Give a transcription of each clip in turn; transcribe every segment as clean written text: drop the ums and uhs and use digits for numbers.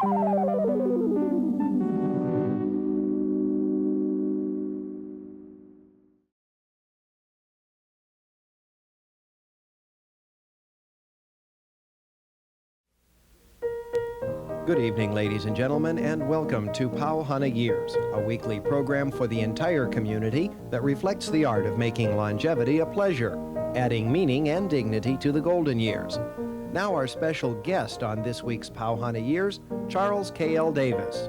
Good evening, ladies and gentlemen, and welcome to Pau Hana Years, a weekly program for the entire community that reflects the art of making longevity a pleasure, adding meaning and dignity to the golden years. Now our special guest on this week's Pau Hana Years, Charles K.L. Davis.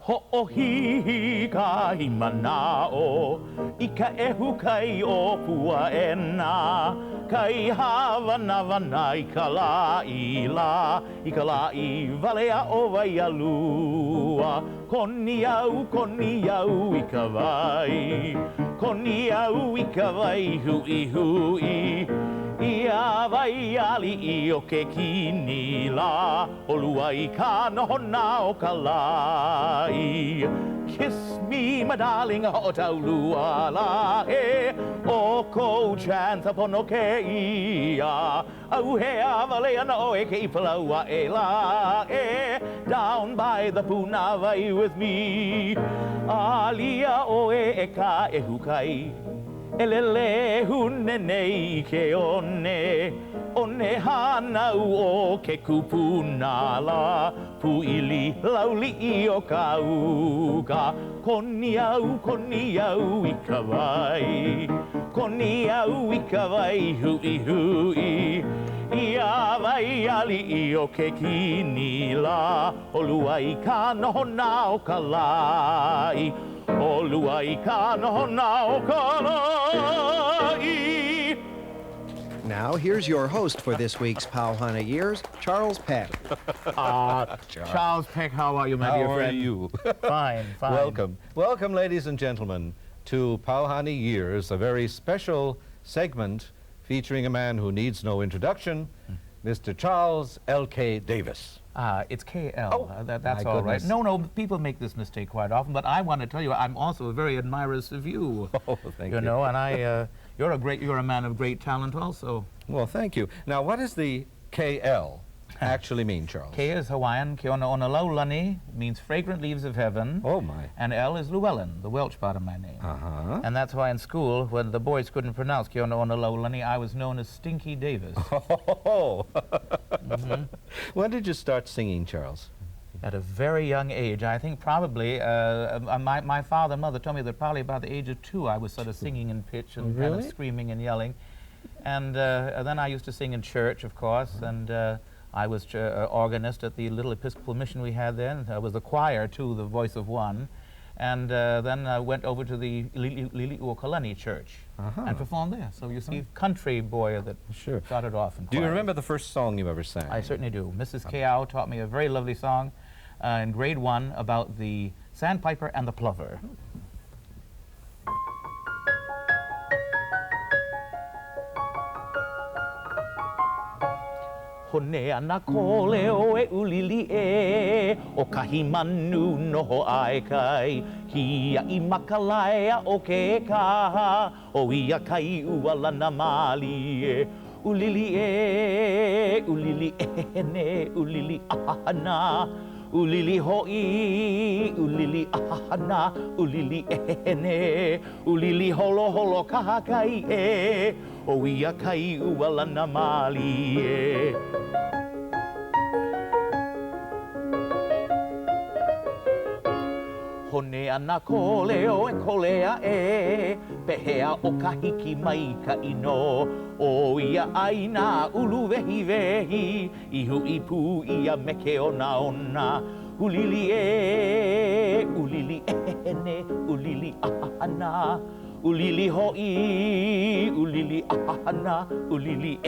Ho'ohihi ka himana'o, ika ehu kai o puaena, kai hawana i ka la'i valea o waialua, koni au i ka vai, hui hui, ia vai ali I o ke kini la, olua I ka nohona o ka lai. Kiss me, my darling, o taulua la he, o ko chance upon o ke ia, au he avalea na o e ke ipalaua e la e, down by the puna vai with me, alia o e ka e hukai. Elele hune nei ke one hanau o ke kupuna la, puili lauli I o ka uka, koni au I ka vai, hui hui, ia vai ali I o ke kini la, olua I ka nohona o ka lai, olua I ka nohona o ka lai. Now, here's your host for this week's Pau Hana Years, Charles Peck. Charles Peck, how are you, my dear friend? How are you? Fine. Welcome. Welcome, ladies and gentlemen, to Pau Hana Years, a very special segment featuring a man who needs no introduction, Mr. Charles L.K. Davis. It's K.L. Oh, that's my all right. goodness. No, people make this mistake quite often, but I want to tell you, I'm also a very admirous of you. Oh, thank you. You know, and you're a man of great talent also. Well, thank you. Now, what does the K.L. actually mean, Charles? K is Hawaiian, Ke Ona Ona Laulani, means fragrant leaves of heaven. Oh, my. And L is Llewellyn, the Welsh part of my name. Uh-huh. And that's why in school, when the boys couldn't pronounce Ke Ona Ona Laulani, I was known as Stinky Davis. Oh. When did you start singing, Charles? At a very young age. I think probably, my father and mother told me that probably about the age of 2 I was sort of singing in pitch and kind of screaming and yelling. And then I used to sing in church, of course, and I was organist at the little Episcopal mission we had then. I was the choir, too, the voice of one. And then I went over to the Lili'uokalani church and performed there. So you see, country boy that started off in choir. Do you remember the first song you ever sang? I certainly do. Mrs. K.L. taught me a very lovely song in grade 1 about the sandpiper and the plover. Hone ana kole o e ulili e, o kahi manu noho ai kai, hia I makalaea o ke kaha, o ia kai ua lana mali e. Ulili ne, ulili ahana, ulili hoi, ulili ahana, ulili ne, ulili holo kaha kai e, o ia kai ua lana mali e. Hone ana kole o e kolea e, pehea o ka hiki mai ka ino, o ia aina ulu vehi, ihu I pu ia me ke ona, ulili ne, ulili ahana, ulili hoi, ulili ahana, ulili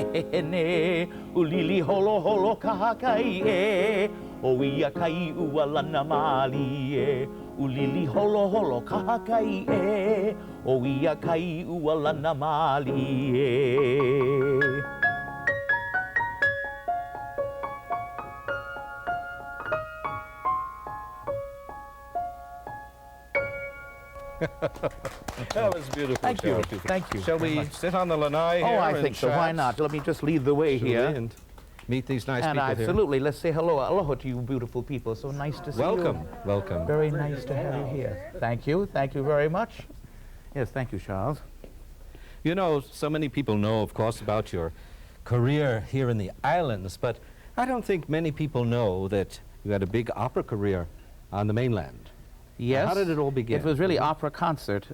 ne, ulili holo kaha kai e, o ia kai ua lana mali e. Ulili holo kaha kai e, o ia kai ua lana mali e. That was beautiful. Thank you. Charles. Thank you. Shall we sit on the lanai here? Oh, I think so. Why not? Let me just lead the way here. meet these nice And people absolutely, let's say hello, aloha to you beautiful people. So nice to see you. Welcome, welcome. Very nice to have you here. Thank you very much. Yes, thank you, Charles. You know, so many people know, of course, about your career here in the islands, but I don't think many people know that you had a big opera career on the mainland. Yes. How did it all begin? It was really opera concert.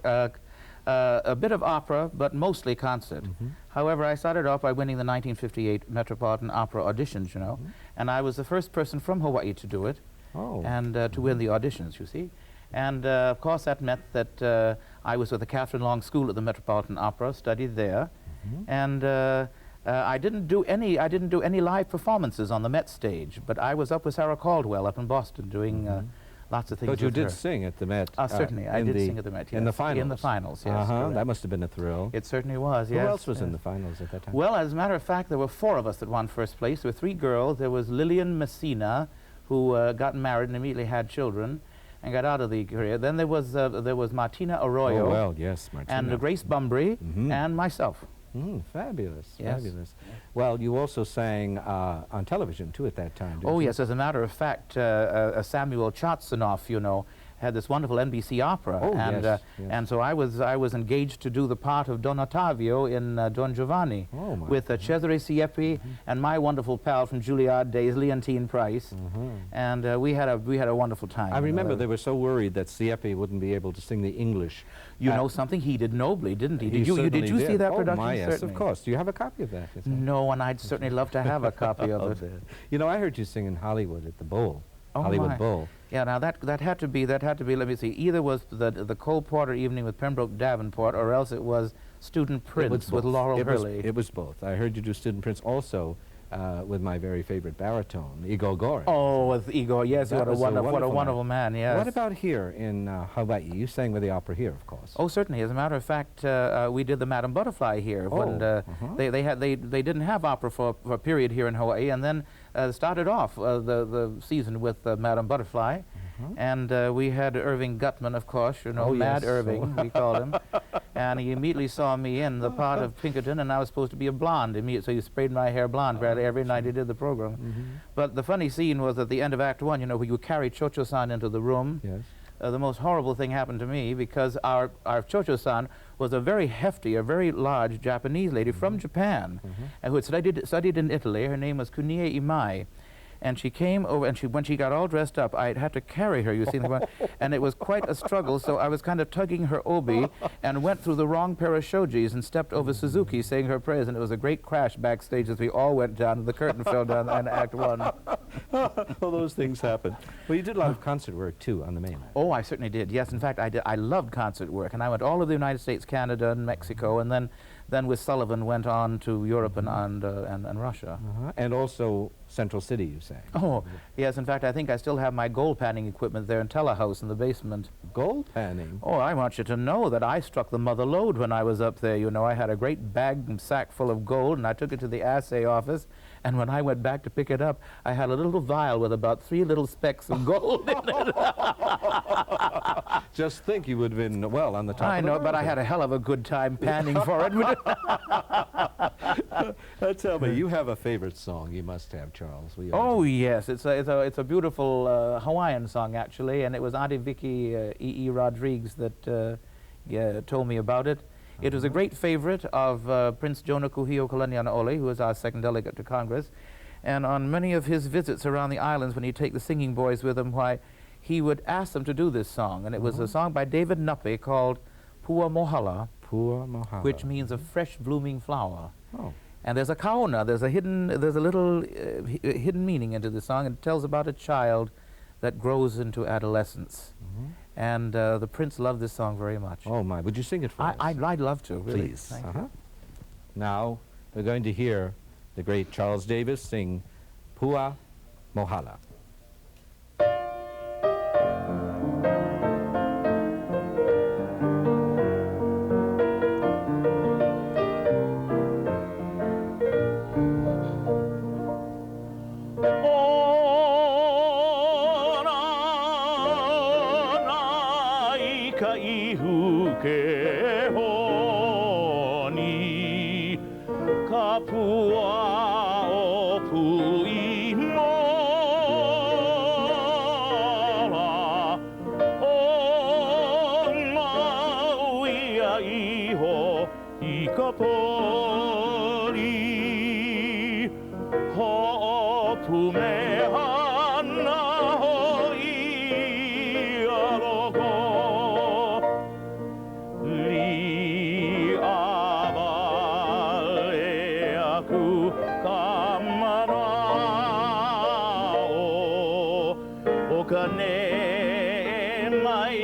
A bit of opera, but mostly concert. However, I started off by winning the 1958 Metropolitan Opera auditions, you know, and I was the first person from Hawaii to do it, and to win the auditions, you see. And of course, that meant that I was with the Catherine Long School at the Metropolitan Opera, studied there, and I didn't do any live performances on the Met stage, but I was up with Sarah Caldwell up in Boston doing lots of things. But you with did her. sing at the Met. Certainly, I did sing at the Met. Yes. In the finals. In the finals, yes. That must have been a thrill. It certainly was. Yes. Who else was in the finals at that time? Well, as a matter of fact, there were 4 of us that won first place. There were 3 girls. There was Lillian Messina, who got married and immediately had children and got out of the career. Then there was Martina Arroyo. Oh, well, yes, Martina. And Grace Bumbry and myself. Fabulous, Yes. fabulous. Well, you also sang on television, too, at that time, didn't you? Yes, as a matter of fact, Samuel Chatsanoff, you know, had this wonderful NBC opera, and yes. and so I was engaged to do the part of Don Ottavio in Don Giovanni with Cesare Siepi and my wonderful pal from Juilliard days, Leontine Price, and we had a wonderful time. I remember they were so worried that Siepi wouldn't be able to sing the English. You know something? He did nobly, didn't he? Did you see that production? Oh, my, yes, Certainly. of course. Do you have a copy of that? No, and I'd certainly love to have a copy of it. You know, I heard you sing in Hollywood at the Bowl. Hollywood Bowl. Yeah, now that had to be, let me see, either was the Cole Porter evening with Pembroke Davenport, or else it was Student Prince with Laurel Hurley. It was both. I heard you do Student Prince also with my very favorite baritone, Igor Gorin. Oh, with Igor, yes, what a wonderful man, yes. What about here in Hawaii? You sang with the opera here, of course. Oh, certainly. As a matter of fact, we did the Madame Butterfly here. When, they didn't have opera for a period here in Hawaii, and then started off the season with Madame Butterfly. And we had Irving Gutman, of course, you know, Mad Irving, we called him. And he immediately saw me in the part of Pinkerton, and I was supposed to be a blonde immediately, so he sprayed my hair blonde every night he did the program. But the funny scene was at the end of Act 1, you know, where you carry Cho-Cho-san into the room. Yes. The most horrible thing happened to me because our Cho-Cho-san was a very hefty, a very large Japanese lady from Japan, who had studied in Italy. Her name was Kunie Imai. And she came over, and when she got all dressed up, I had to carry her, you see, and it was quite a struggle, so I was kind of tugging her obi and went through the wrong pair of shojis and stepped over Suzuki saying her prayers, and it was a great crash backstage as we all went down, and the curtain fell down in Act 1. All those things happen. Well, you did a lot of concert work, too, on the mainland. Oh, I certainly did, yes. In fact, I loved concert work, and I went all over the United States, Canada, and Mexico, and then with Sullivan went on to Europe and Russia. And also Central City, you sang. Oh, yes. In fact, I think I still have my gold panning equipment there in Telehouse in the basement. Gold panning? Oh, I want you to know that I struck the mother lode when I was up there. You know, I had a great bag and sack full of gold, and I took it to the assay office, and when I went back to pick it up, I had a little vial with about 3 little specks of gold in it. Just think you would have been, well, on the top I know, but I had a hell of a good time panning for it. Tell me, you have a favorite song you must have, Charles. Oh, yes. It's a beautiful Hawaiian song, actually, and it was Auntie Vicky E.E. Rodriguez that told me about it. It was a great favorite of Prince Jonah Kuhio Kalanianaole, who was our second delegate to Congress. And on many of his visits around the islands, when he'd take the singing boys with him, why, he would ask them to do this song. And it was a song by David Nuppe called Pua Mohala, which means a fresh blooming flower. Oh. And there's a kaona, there's a little hidden meaning into the song. It tells about a child that grows into adolescence. And the Prince loved this song very much. Oh, my. Would you sing it for us? I'd love to, really. Please. Thank you. Now, we're going to hear the great Charles Davis sing Pua Mohala. Pua o pua Pumehana hoi aloko Li avale aku kamana o kane mai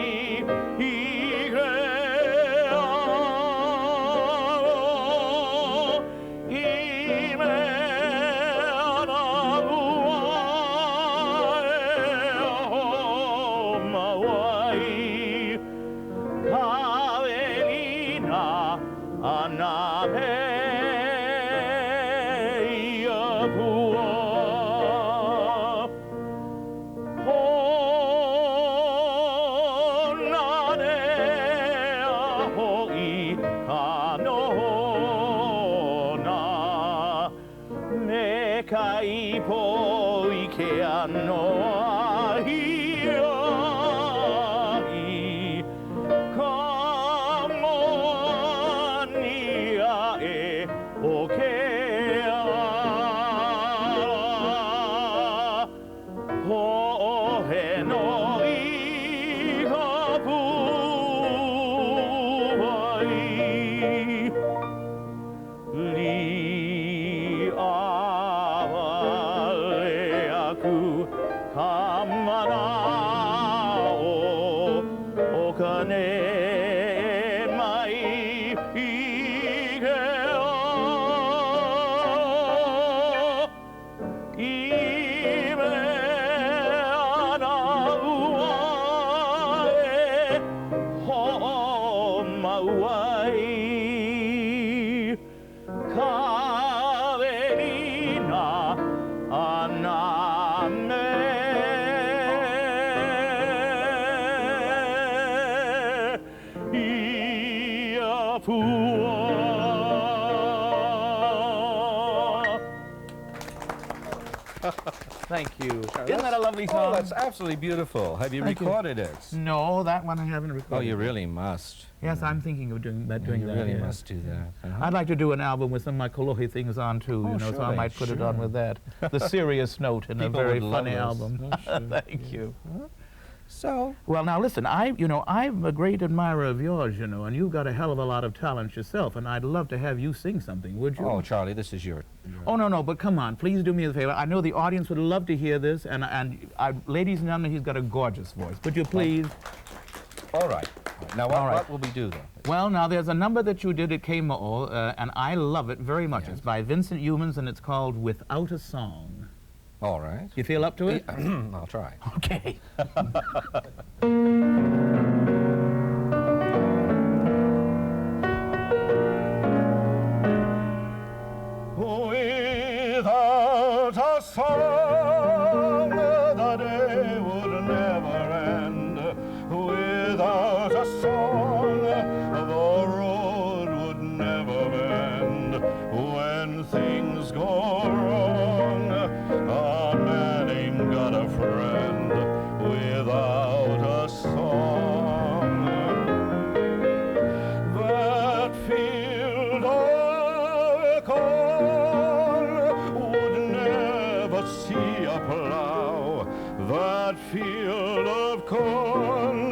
Kai po I ke ano ahiai Kamonia e o ke ala Ho he no I ka puai Li avale aku kamana o kane mai I ke o I me ana ua e ho mauai Kaverina aname ia pua. Thank you. Isn't that a lovely song? Oh, that's absolutely beautiful. Have you Thank you. recorded it? No, that one I haven't recorded. Oh, you really must. Yes, I'm thinking of doing that. You really yes. must do that. I'd like to do an album with some of my Kolohe things on too, Oh, you know, so I surely, might put it on sure. with that. The serious note in a People very would love funny this. album. Oh, sure. Thank you. So, Well, now listen, I'm a great admirer of yours, you know, and you've got a hell of a lot of talent yourself, and I'd love to have you sing something, would you? oh, Charlie, this is your Oh, no, but come on, please do me a favor. I know the audience would love to hear this, and ladies and gentlemen, he's got a gorgeous voice. Would you please? All right. Now, All right. what will we do then? Well, now there's a number that you did at K-Mo'o, and I love it very much. Yes. It's by Vincent Youmans, and it's called Without a Song. All right. You feel up to it? I'll try. Okay. Without a song, the day would never end. Without a song, the road would never bend. When things go wrong, a man ain't got a friend without a song. That field of corn would never see a plow. That field of corn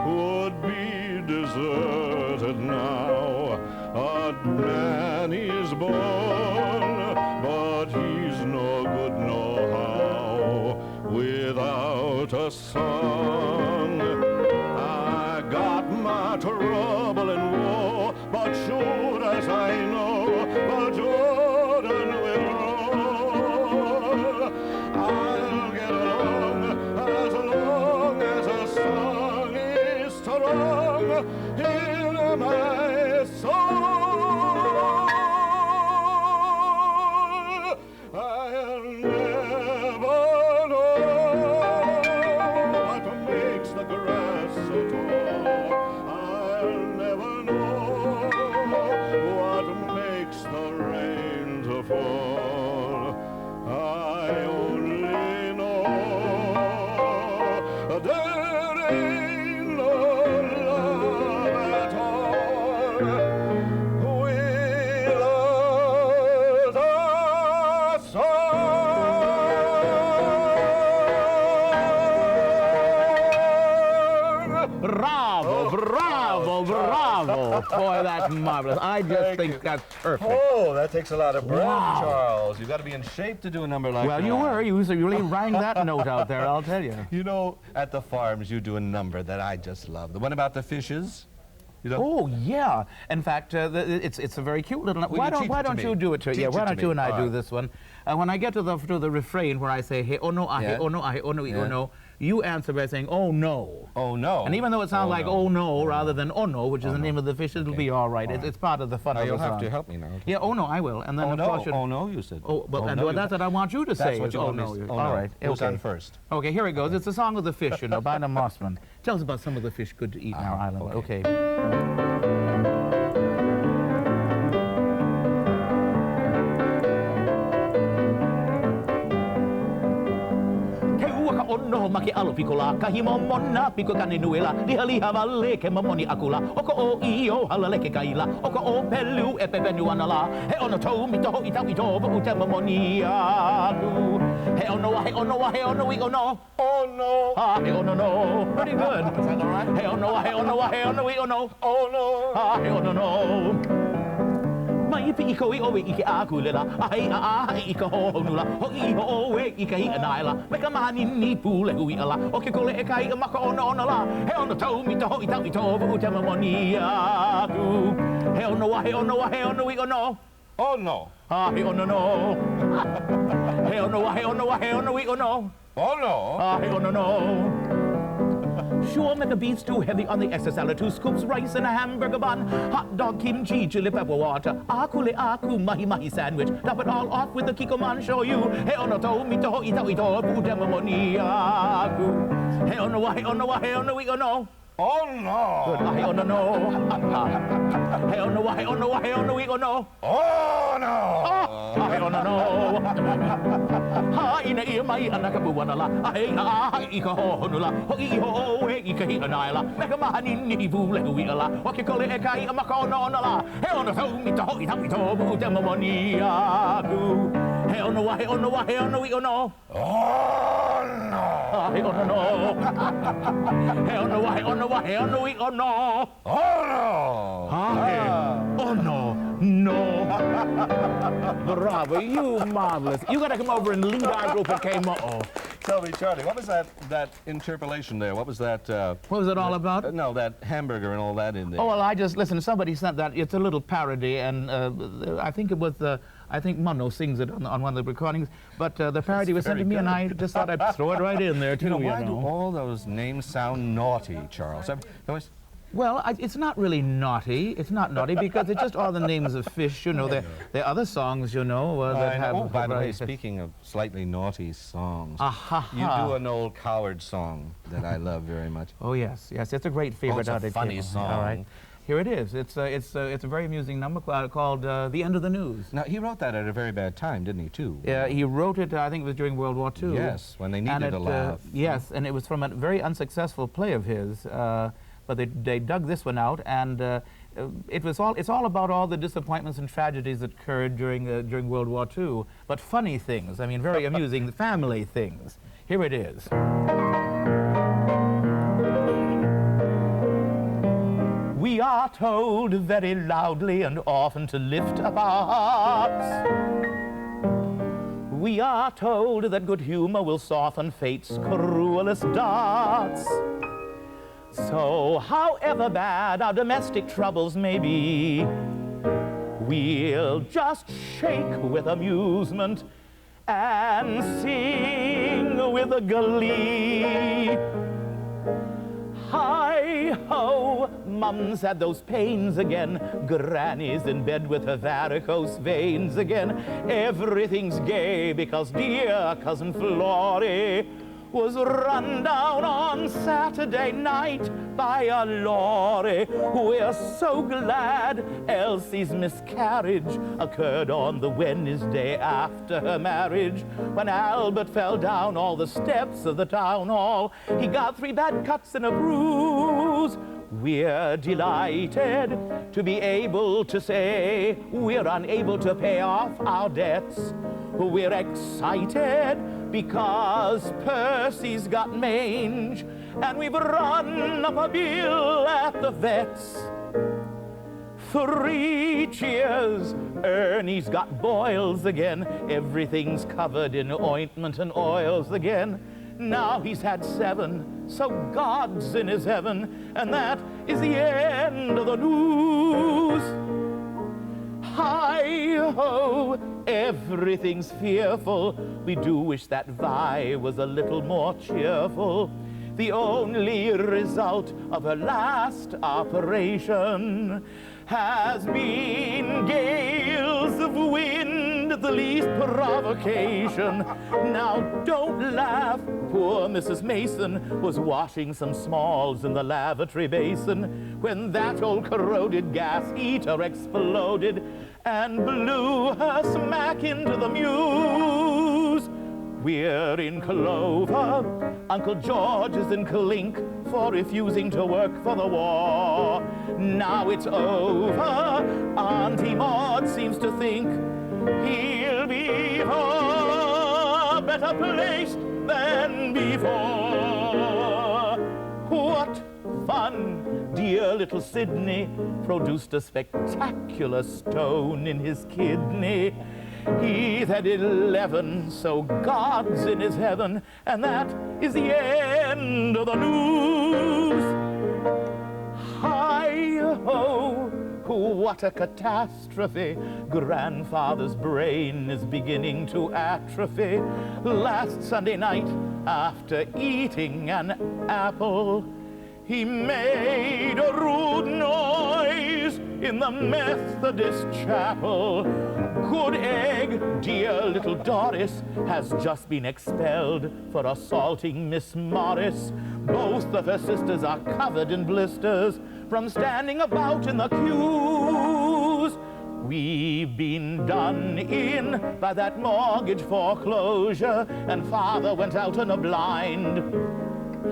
would be deserted now. A man is born, but he's no good no how without a song. I got my trouble in war, but sure as I know, the Jordan will roll. I'll get along as a song is strong in my soul. I'll never know what makes the grass so tall. I'll never Oh, boy, that's marvelous. I just think that's perfect. Oh, that takes a lot of breath, Wow. Charles. You've got to be in shape to do a number like that. Well, you were. You really rang that note out there, I'll tell you. You know, at the farms, you do a number that I just love. The one about the fishes. You know? Oh, yeah. In fact, it's a very cute little... Will Why you teach don't it to you me? do it to... Teach Yeah, it why to don't me. you and I All do right. this one? When I get to the refrain where I say, he ono a, he Yeah. ono a, he ono I, Yeah. ono, you answer by saying, oh, no. Oh, no. And even though it sounds like no. oh no rather than oh no, which is the name of the fish, it'll be all right. It's part of the fun Now, of the you'll song. have to help me now. Yeah, oh no, I will. And then Oh, of no. course Oh, no, you said. Oh, well, Oh, and no, well, that's what I want you to say. That's what is, you oh want me no. to- you- oh, all no. right. Who's okay. on first? Okay, here it goes. It's the song of the fish, by the Mossman. Tell us about some of the fish good to eat in our island. okay. Okay. Ono maki alo pikola kahi momona piko kane nuela liha vale ke mamoni akula oko o io halale ke kaila oko o pelu e pepenu anala he ono tau mi toho i tau i tovo u te mamoni aku he ono he ono he ono I ono Oh, no. he ono no pretty good is that all right he ono he ono he ono I ono Oh, no. he ono no mai pi ko I o I ke aku lela ai I ka ho nula ho I ho we I ka I naila me ka mani ni pule hui ala o ke kole e kai ma ka ono la he ono tau mi to I tau I to u te mamoni aku he ono he ono I ono Oh, no. he ono no he ono he ono I ono Oh, no. he ono no Sure, make the beats too heavy on the SSL. 2 scoops rice and a hamburger bun. Hot dog, kimchi, chili pepper water. Akule aku, mahi mahi sandwich. Top it all off with the kikoman show you. He ono to, mi to, ita ito, puta mamoni aku. He ono I ono. Oh, no. Good, he ono no. He ono I ono. Oh, no. He ono no. Ha ina I mai ana ka buana la. I ka ho nula. Ho I ho e I ka hi anaila. Me ka mahani ni vule hui ala. O ke kole e kai ama ka ono la. He ono tau mi to I tau I to bu te mamoni aku. He ono I ono. Oh, no. He ono no. He ono I ono. Oh, no. Oh no. No. Bravo, you marvelous. You gotta come over and lead our group at K-Mo. Tell me, Charlie, what was that interpolation there? What was that? What was it all about? No, that hamburger and all that in there. Oh, well, listen, somebody sent that. It's a little parody, and I think it was I think Mono sings it on one of the recordings, but the parody was sent to me, and I just thought I'd throw it right in there, too, Why do all those names sound naughty, Charles? Well, it's not really naughty. It's not naughty because it's just all the names of fish, There are other songs, that have... Oh, by the way, speaking of slightly naughty songs, you do an old coward song that I love very much. Oh, yes, it's a great favorite. It's a funny song. All right. Here it is. It's a very amusing number called The End of the News. Now, he wrote that at a very bad time, didn't he, too? Yeah, he wrote it, I think it was during World War II. Yes, when they needed a laugh. Yes, and it was from a very unsuccessful play of his. But they dug this one out, and it's all about all the disappointments and tragedies that occurred during World War II, but funny things. I mean, very amusing family things. Here it is. We are told very loudly and often to lift up our hearts. We are told that good humor will soften fate's cruelest darts. So, however bad our domestic troubles may be, we'll just shake with amusement and sing with a glee. Hi-ho, Mum's had those pains again. Granny's in bed with her varicose veins again. Everything's gay because dear Cousin Florrie was run down on Saturday night by a lorry. We're so glad Elsie's miscarriage occurred on the Wednesday after her marriage, when Albert fell down all the steps of the town hall. He got 3 bad cuts and a bruise. We're delighted to be able to say we're unable to pay off our debts. We're excited because Percy's got mange, and we've run up a bill at the vet's. 3 cheers. Ernie's got boils again. Everything's covered in ointment and oils again. Now he's had 7, so God's in his heaven, and that is the end of the news. Hi-ho, everything's fearful. We do wish that Vi was a little more cheerful. The only result of her last operation has been gales of wind, the least provocation. Now don't laugh, poor Mrs. Mason was washing some smalls in the lavatory basin when that old corroded gas heater exploded and blew her smack into the mews. We're in clover. Uncle George is in clink for refusing to work for the war. Now it's over. Auntie Maud seems to think he'll be far better placed than before. What fun! Dear little Sidney produced a spectacular stone in his kidney. He's had 11, so God's in his heaven, and that is the end of the news. Hi-ho, what a catastrophe. Grandfather's brain is beginning to atrophy. Last Sunday night, after eating an apple, he made a rude noise in the Methodist chapel. Good egg, dear little Doris, has just been expelled for assaulting Miss Morris. Both of her sisters are covered in blisters from standing about in the queues. We've been done in by that mortgage foreclosure, and Father went out in a blind.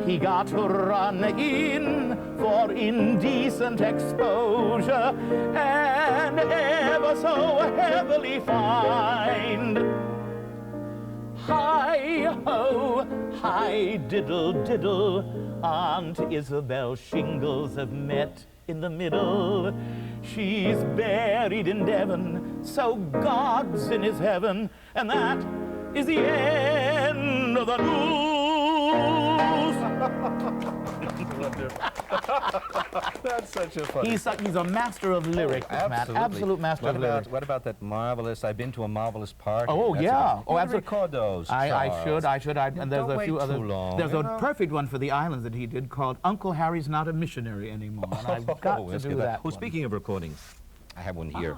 He got run in for indecent exposure and ever so heavily fined. Hi-ho, hi diddle diddle, Aunt Isabel Shingles have met in the middle. She's buried in Devon, so God's in his heaven, and that is the end of the news. That's such a funny. He's a master of lyrics, man. Absolute master of lyrics. What about that marvelous? I've been to a marvelous party. Oh, yeah. Oh, absolutely. Record those. I should. And there's a few other. There's a long, perfect one for the islands that he did called "Uncle Harry's Not a Missionary Anymore." And I've got to do that. Well, speaking of recordings, I have one here,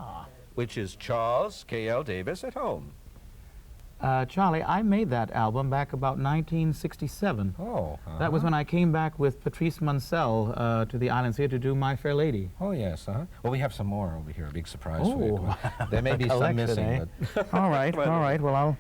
which is Charles K.L. Davis at home. Charlie, I made that album back about 1967. Oh. That was when I came back with Patrice Munsell to the islands here to do My Fair Lady. Oh, yes. Well, we have some more over here, a big surprise for you. There may be some missing. Eh? But all right. Well, I'll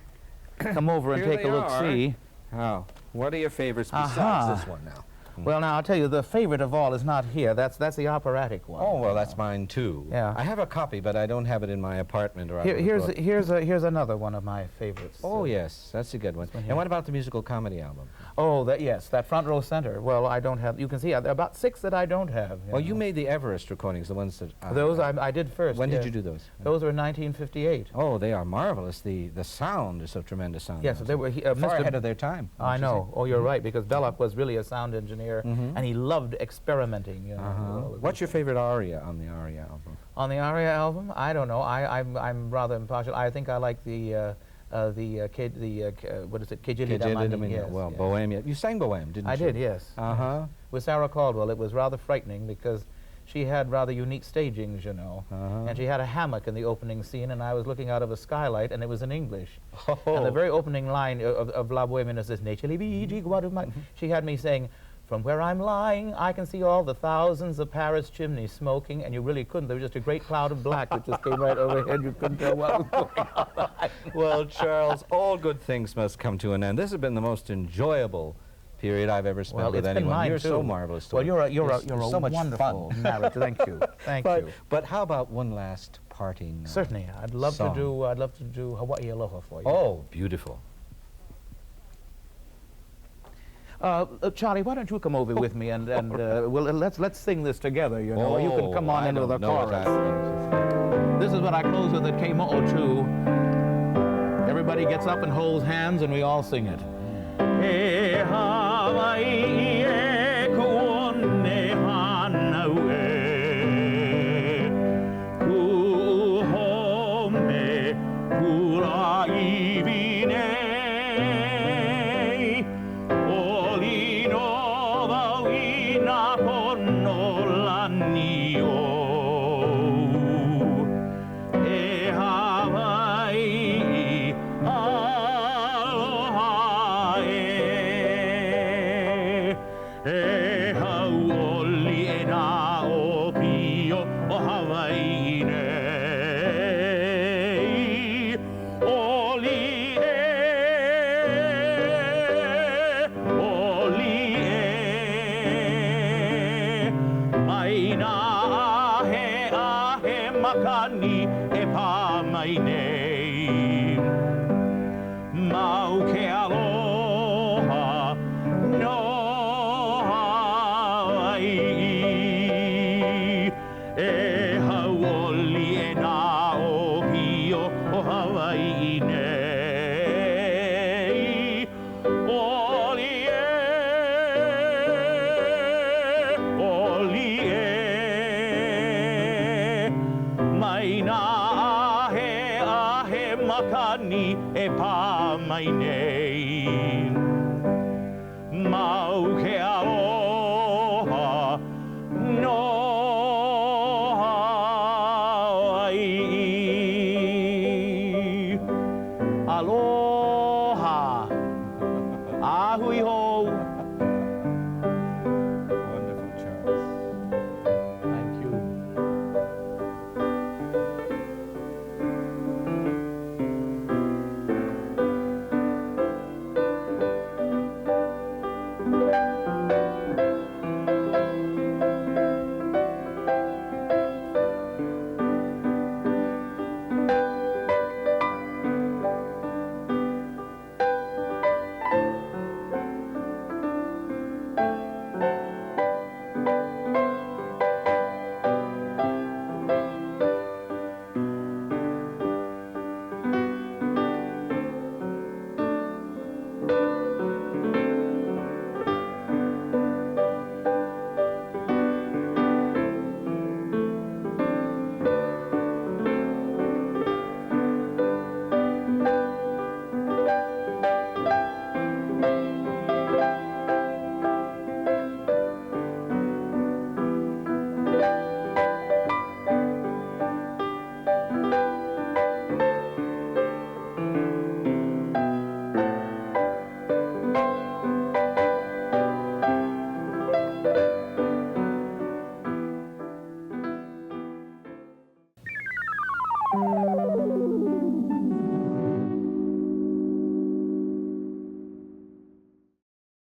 come over and take a look-see. Oh, what are your favorites besides this one now? Well, now, I'll tell you, the favorite of all is not here. That's the operatic one. Oh, well, that's mine, too. Yeah. I have a copy, but I don't have it in my apartment. Or here's another one of my favorites. Oh, yes, that's a good one. And what about the musical comedy album? Oh, yes, that Front Row Center. Well, I don't have, you can see, there are about 6 that I don't have. You made the Everest recordings, the ones that... those I did first. When did you do those? Those were 1958. Oh, they are marvelous. The sound is a tremendous sound. Yes, they were... far ahead of their time. I know. Oh, you're right, because Belloc was really a sound engineer, and he loved experimenting. You know, What's your favorite aria on the aria album? On the aria album, I don't know. I'm rather impartial. I think I like what is it? Kejili Damani. Yes, well, Bohemia. You sang Bohème, didn't you? I did, yes. With Sarah Caldwell, it was rather frightening because she had rather unique stagings, you know. And she had a hammock in the opening scene, and I was looking out of a skylight, and it was in English. And the very opening line of La Bohemian is this, she had me saying, "From where I'm lying, I can see all the thousands of Paris chimneys smoking," and you really couldn't. There was just a great cloud of black that just came right overhead. You couldn't tell what was going on. Well, Charles, all good things must come to an end. This has been the most enjoyable period I've ever spent with anyone. Mine you're too. So marvelous. Well, you're a so much wonderful fun. narrator. Thank you. Thank you. But how about one last parting? Certainly, I'd love to do Hawaii Aloha for you. Oh, beautiful. Charlie, why don't you come over with me and well, let's sing this together, you know, or you can come on into the chorus. This is what I close with at Kemo'o too. Everybody gets up and holds hands and we all sing it. E Hawai e kuone hanaue, ku home kura ivine, oli no vau ina pono lanio. E Hawai aloha e hau oli e nā o pio o Hawaii nei. Oli e, mai nā ahe makani e pā mai nei. Mau ke aloha no Hawaii, e hau oli e nā o pio o Hawaii nei. Oli e, mai nā ahe makani e pā mai nei. Mau ke aloha no Hawaii. Aloha, ahui ho.